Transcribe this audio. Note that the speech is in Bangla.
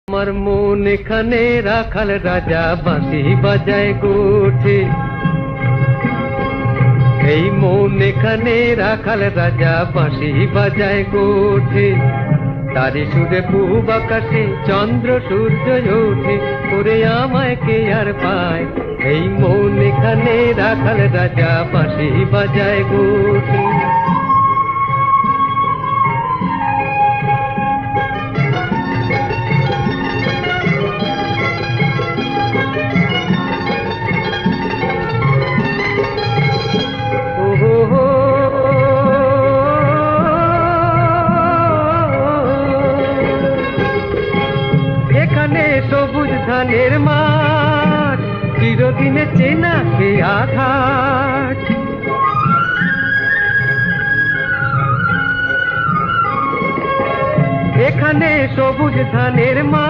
আমার মন এখানে রাখাল রাজা বাঁশি বাজায় গোঠে। এই মন এখানে রাখাল রাজা বাঁশি বাজায় গোঠে। তারি সুরে পূব আকাশে চন্দ্র সূর্য ওঠে, ওরে আমায় কে আর পায়। এই মন এখানে রাখাল রাজা বাঁশি বাজায় গোঠে। এখানে সবুজ ধানের মাঠ, চিরদিনে চেনা কে আঘাত। এখানে সবুজ ধানের মাঠ।